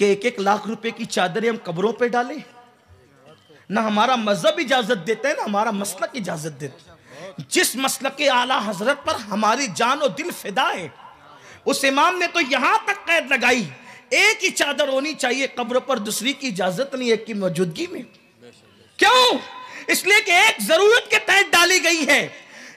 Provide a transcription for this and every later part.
कि 1-1 लाख रुपए की चादरें हम कब्रों पे डालें? ना हमारा मजहब इजाजत देता है, ना हमारा मसलक इजाजत देता है। जिस मसलक के आला हजरत पर हमारी जान और दिल फिदा है, उस इमाम ने तो यहां तक कैद लगाई, एक ही चादर होनी चाहिए कब्र पर, दूसरी की इजाजत नहीं एक की मौजूदगी में। क्यों? इसलिए कि एक जरूरत के तहत डाली गई है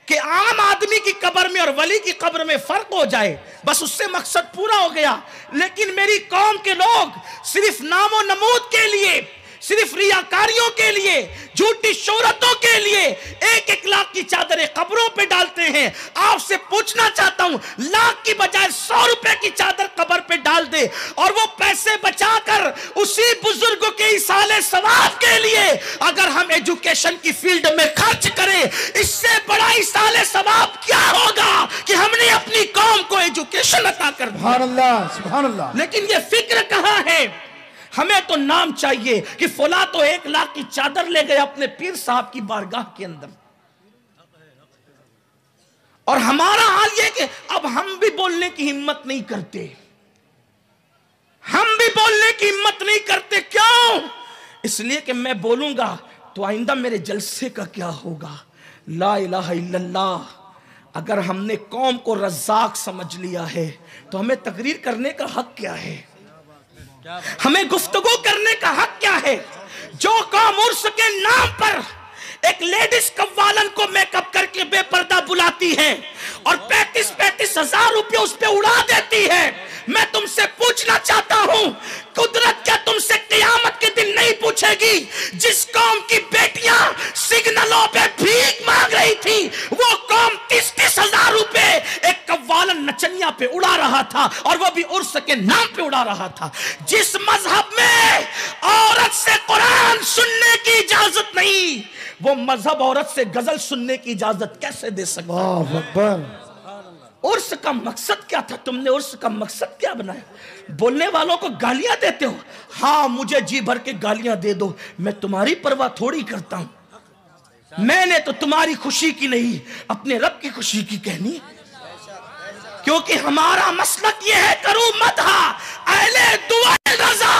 कि आम आदमी की कब्र में और वली की कब्र में फर्क हो जाए, बस उससे मकसद पूरा हो गया। लेकिन मेरी कौम के लोग सिर्फ नामो नमूद के लिए, सिर्फ रियाकारियों के लिए, झूठी शोहरतों के लिए 1-1 लाख की चादरें कब्रों पे डालते हैं। आपसे पूछना चाहता हूं, लाख की बजाय 100 रुपए की चादर कब्र पे डाल दे और वो पैसे बचाकर उसी बुजुर्गों के इसाले सवाब के लिए अगर हम एजुकेशन की फील्ड में खर्च करें, इससे बड़ा इसाले सवाब क्या होगा कि हमने अपनी कौम को एजुकेशन अता कर दी। सुभान अल्लाह, सुभान अल्लाह। लेकिन ये फिक्र कहां है? हमें तो नाम चाहिए कि फला तो 1 लाख की चादर ले गए अपने पीर साहब की बारगाह के अंदर, और हमारा हाल यह कि अब हम भी बोलने की हिम्मत नहीं करते, हम भी बोलने की हिम्मत नहीं करते। क्यों? इसलिए कि मैं बोलूंगा तो आइंदा मेरे जलसे का क्या होगा। ला इलाहा इल्लल्लाह। अगर हमने कौम को रज़्ज़ाक समझ लिया है तो हमें तकरीर करने का हक क्या है? हमें गुफ्तगू करने का हक क्या है? जो कौम उर्स के नाम पर एक लेडीज कव्वालन को मेकअप करके बेपर्दा बुलाती है और 35-35 हजार रुपये उस पे उड़ा देती है, मैं तुमसे पूछना चाहता हूं, कुदरत क्या तुमसे क़यामत के दिन नहीं पूछेगी? जिस कौम की बेटियां सिग्नलों पे भीख मांग रही थी, वो कौम 30-30 हजार रुपए एक कव्वालन नचनिया पे उड़ा रहा था, और वो भी उर्स के नाम पे उड़ा रहा था। जिस मजहब में औरत से कुरान सुनने की इजाजत नहीं, वो मजहब औरत से गजल सुनने की इजाजत कैसे दे सकता है? उर्स का मकसद क्या था? तुमने उर्स का मकसद क्या बनाया? बोलने वालों को गालियां देते हो। हाँ, मुझे जी भर के गालियां दे दो, मैं तुम्हारी परवाह थोड़ी करता हूं। मैंने तो तुम्हारी खुशी की नहीं, अपने रब की खुशी की कहनी, क्योंकि हमारा मसलक ये है, करूं मदहा अहले दुआ रज़ा,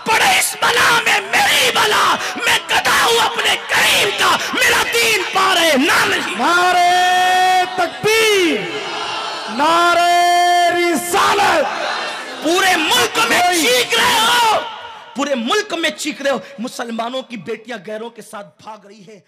पड़े इस बला में मेरी बला, मैं गदा हूं अपने करीम का, मेरा दीन पारे ना नहीं। नारे तकबीर, नारे रिसालत। पूरे मुल्क में चीख रहे हो, पूरे मुल्क में चीख रहे हो, मुसलमानों की बेटियां गैरों के साथ भाग रही है।